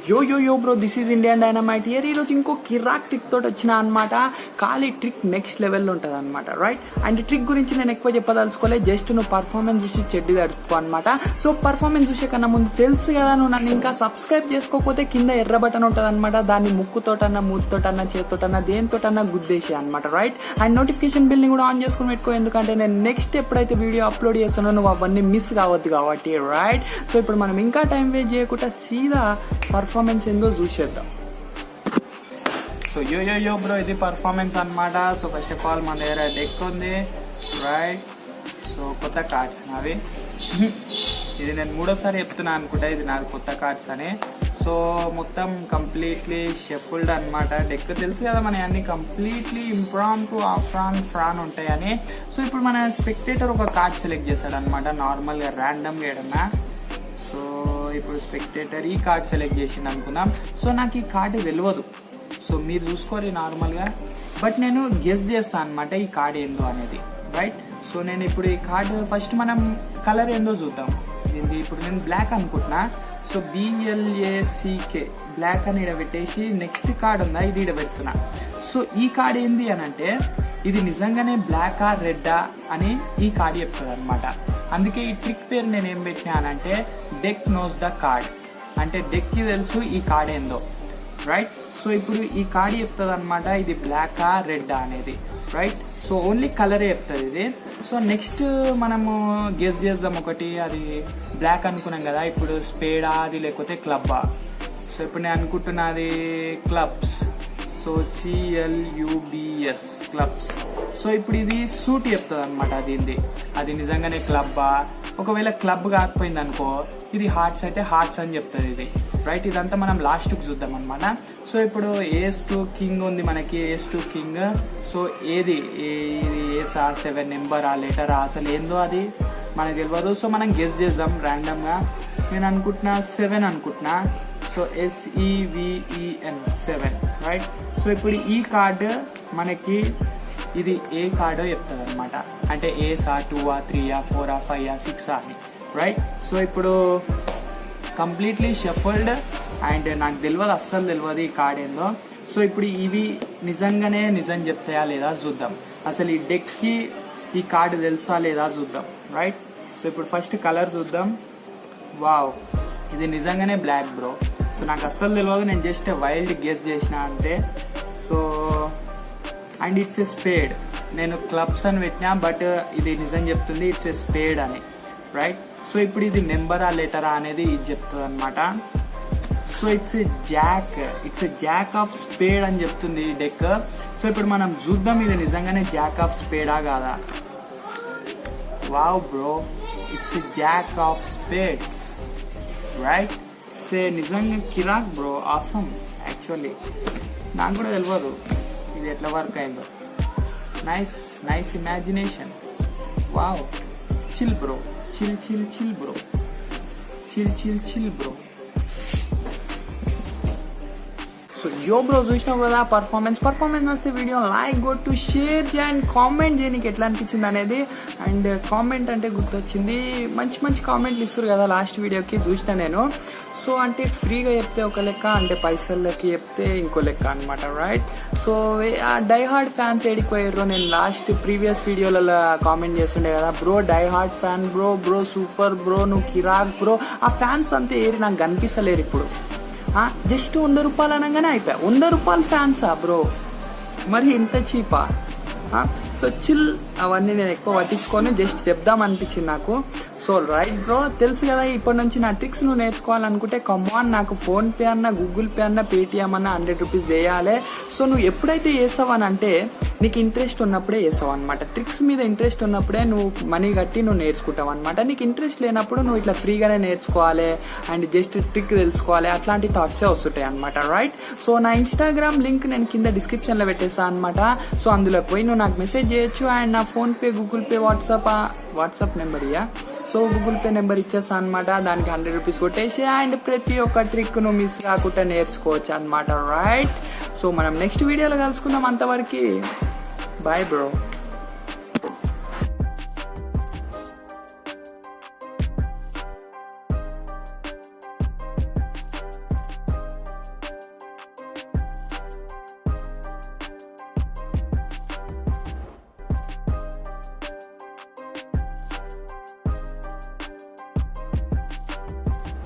యో bro, this is Indian dynamite here. ఈరోజు ఇంకో కిరాక్ ట్రిక్ తోటి వచ్చిన అనమాట. ఖాళీ ట్రిక్ నెక్స్ట్ లెవెల్లో ఉంటుంది అనమాట, రైట్? అండ్ ట్రిక్ గురించి నేను ఎక్కువ చెప్పదలుచుకోలేదు, జస్ట్ నువ్వు పర్ఫార్మెన్స్ చూసి చెడ్డి తడుపుకో అనమాట. సో పర్ఫార్మెన్స్ చూసే కన్నా ముందు తెలుసు కదా, నువ్వు నన్ను ఇంకా సబ్స్క్రైబ్ చేసుకోకపోతే కింద ఎర్ర బటన్ ఉంటుంది అనమాట. దాన్ని ముక్కుతోటన్నా, మూతితోటన్నా, చేతితోటన్నా, దేనితోటన్నా గుద్దేసి అనమాట, రైట్? అండ్ నోటిఫికేషన్ బిల్ ని కూడా ఆన్ చేసుకుని పెట్టుకో, ఎందుకంటే నేను నెక్స్ట్ ఎప్పుడైతే వీడియో అప్లోడ్ చేస్తానో నువ్వు అవన్నీ మిస్ కావద్దు కాబట్టి, రైట్? సో ఇప్పుడు మనం ఇంకా టైం వేస్ట్ చేయకుండా సీదా పర్ఫార్మెన్స్ ఏందో చూసేద్దాం. సో యో బ్రో, ఇది పర్ఫార్మెన్స్ అనమాట. సో ఫస్ట్ ఆఫ్ ఆల్ మన దగ్గర డెక్ ఉంది, రైట్? సో కొత్త కార్డ్స్ నావి. ఇది నేను మూడోసారి చెప్తున్నా అనుకుంటా, ఇది నాకు కొత్త కార్డ్స్ అని. సో మొత్తం కంప్లీట్లీ షఫుల్డ్ అనమాట. డెక్ తెలుసు కదా మన అన్ని కంప్లీట్లీ ఇంప్రాంప్టు ఫ్రాన్ ఉంటాయని. సో ఇప్పుడు మన స్పెక్టేటర్ ఒక కార్డ్ సెలెక్ట్ చేస్తాడు అనమాట, నార్మల్గా ర్యాండమ్గా ఏడన్నా. సో ఇప్పుడు స్పెక్టేటర్ ఈ కార్డ్ సెలెక్ట్ చేసిండు అనుకుందాం. సో నాకు ఈ కార్డు తెలియదు, సో మీరు చూసుకోరు నార్మల్గా, బట్ నేను గెస్ చేస్తాను అనమాట ఈ కార్డ్ ఏందో అనేది, రైట్? సో నేను ఇప్పుడు ఈ కార్డు ఫస్ట్ మనం కలర్ ఏందో చూద్దాం. ఇది ఇప్పుడు నేను బ్లాక్ అనుకుంటున్నా. సో BLACK బ్లాక్ అని ఇక్కడ పెట్టేసి నెక్స్ట్ కార్డ్ ఉందా ఇది ఇక్కడ పెడుతున్నా. సో ఈ కార్డ్ ఏంది అని అంటే ఇది నిజంగానే బ్లాకా రెడ్డా అని ఈ కార్డ్ చెప్తుంది అనమాట. అందుకే ఈ ట్రిక్ పేరు నేను ఏం పెట్టినానంటే డెక్ నోస్ ద కార్డ్, అంటే డెక్కి తెలుసు ఈ కార్డ్ ఏందో, రైట్? సో ఇప్పుడు ఈ కార్డ్ చెప్తుంది అనమాట ఇది బ్లాకా రెడ్డా అనేది, రైట్? సో ఓన్లీ కలరే చెప్తుంది ఇది. సో నెక్స్ట్ మనము గెస్ చేద్దాం ఒకటి, అది బ్లాక్ అనుకున్నాం కదా, ఇప్పుడు స్పేడా అది లేకపోతే క్లబ్బా. సో ఇప్పుడు నేను అనుకుంటున్నది clubs. So CLUBS clubs. So ఇప్పుడు ఇది సూట్ చెప్తుంది అనమాట, అది నిజంగానే క్లబ్బా. ఒకవేళ క్లబ్ కాకపోయింది అనుకో, ఇది హార్ట్స్ అయితే హార్ట్స్ అని చెప్తుంది ఇది, రైట్? ఇదంతా మనం లాస్ట్కి చూద్దాం అనమాట. సో ఇప్పుడు AS2 కింగ్ ఉంది మనకి, AS2 కింగ్. సో ఇది ఏసా 7 నెంబరా లెటరా అసలు ఏందో అది మనకు తెలియదు. సో మనం గెస్ చేద్దాం ర్యాండమ్గా. నేను అనుకుంటున్నా 7 అనుకుంటున్నా. So SEVEN 7, right? సో ఇప్పుడు ఈ కార్డు మనకి ఇది ఏ కార్డో చెప్తుంది అనమాట, అంటే ఏసా 2ఆ 3ఆ 4ఆ 5ఆ 6ఆ అని, రైట్? సో ఇప్పుడు కంప్లీట్లీ షఫల్డ్ అండ్ నాకు తెలియదు, అస్సలు తెలియదు ఈ కార్డ్ ఏందో. సో ఇప్పుడు ఇవి నిజంగానే నిజం చెప్తాయా లేదా చూద్దాం. అసలు ఈ డెక్కి ఈ కార్డు తెలుసా లేదా చూద్దాం, రైట్? సో ఇప్పుడు ఫస్ట్ కలర్ చూద్దాం. వావ్, ఇది నిజంగానే బ్లాక్ బ్రో. సో నాకు అస్సలు తెలియదు, నేను జస్ట్ వైల్డ్ గెస్ చేసిన అంతే. So and it's a spade. నేను క్లబ్స్ అని పెట్టినా, బట్ ఇది నిజం చెప్తుంది ఇట్స్ ఎ స్పేడ్ అని, రైట్? సో ఇప్పుడు ఇది నెంబరా లెటరా అనేది ఇది చెప్తుంది అనమాట. So it's a jack of spade అని చెప్తుంది ఈ డెక్. సో ఇప్పుడు మనం చూద్దాం ఇది నిజంగానే జాక్ ఆఫ్ స్పేడా కాదా. Wow bro, it's a jack of spades, right? నిజంగా కిరాక్ బ్రో, ఆసమ్. యాక్చువల్లీ నాకు కూడా తెలియదు ఇది ఎట్లా వర్క్ అయిందో. Nice imagination. Wow, chill bro, chill bro, chill bro. So యో బ్రో, చూసినావు కదా పర్ఫార్మెన్స్ వస్తే వీడియో లైక్ కొట్టు, షేర్ చేయండి, కామెంట్ చేయడానికి ఎట్లా అనిపించింది అనేది. అండ్ కామెంట్ అంటే గుర్తొచ్చింది, మంచి కామెంట్లు ఇస్తారు కదా లాస్ట్ వీడియోకి, చూసిన నేను. సో అంటే ఫ్రీగా చెప్తే ఒక లెక్క, అంటే పైసలకి చెప్తే ఇంకో లెక్క అనమాట, రైట్? సో ఆ డై హార్డ్ ఫ్యాన్స్ ఏడిపోయారు. నేను లాస్ట్ ప్రీవియస్ వీడియోలలో కామెంట్ చేస్తుండే కదా, bro die hard fan bro super bro, నువ్వు కిరాక్ బ్రో. ఆ ఫ్యాన్స్ అంతే ఏరి నాకు కనిపిస్తలేరు ఇప్పుడు. జస్ట్ 100 రూపాయలు అనగానే అయిపోయా. 100 రూపాయలు ఫ్యాన్సా బ్రో, మరి ఇంత చీపా? సో చిల్, అవన్నీ నేను ఎక్కువ పట్టించుకొని జస్ట్ చెప్దాం అనిపించింది నాకు. సో రైట్ బ్రో, తెలుసు కదా ఇప్పటి నుంచి నా ట్రిక్స్ నువ్వు నేర్చుకోవాలనుకుంటే కమాన్, నాకు ఫోన్పే అన్నా, గూగుల్ పే అన్నా, పేటిఎం అన్నా 100 రూపీస్ చేయాలి. సో నువ్వు ఎప్పుడైతే చేసావు అని అంటే నీకు ఇంట్రెస్ట్ ఉన్నప్పుడే చేసావు అనమాట. ట్రిక్స్ మీద ఇంట్రెస్ట్ ఉన్నప్పుడే నువ్వు మనీ కట్టి నువ్వు నేర్చుకుంటావు అనమాట. నీకు ఇంట్రెస్ట్ లేనప్పుడు నువ్వు ఇట్లా ఫ్రీగానే నేర్చుకోవాలి అండ్ జస్ట్ ట్రిక్ తెలుసుకోవాలి, అట్లాంటి థాట్సే వస్తుంటాయి అనమాట, రైట్? సో నా ఇన్స్టాగ్రామ్ లింక్ నేను కింద డిస్క్రిప్షన్లో పెట్టేస్తాను అనమాట. సో అందులో పోయి నువ్వు నాకు మెసేజ్ చేయొచ్చు. అండ్ నా PhonePe, Google pay, WhatsApp number ఇయ్యా. సో గూగుల్ పే నెంబర్ ఇచ్చేస్తా అనమాట, దానికి 100 రూపీస్ కొట్టేసి అండ్ ప్రతి ఒక్క ట్రిక్ నువ్వు మిస్ కాకుండా నేర్చుకోవచ్చు అనమాట, రైట్? సో మనం నెక్స్ట్ వీడియోలో కలుసుకుందాం, అంతవరకు బాయ్ బ్రో.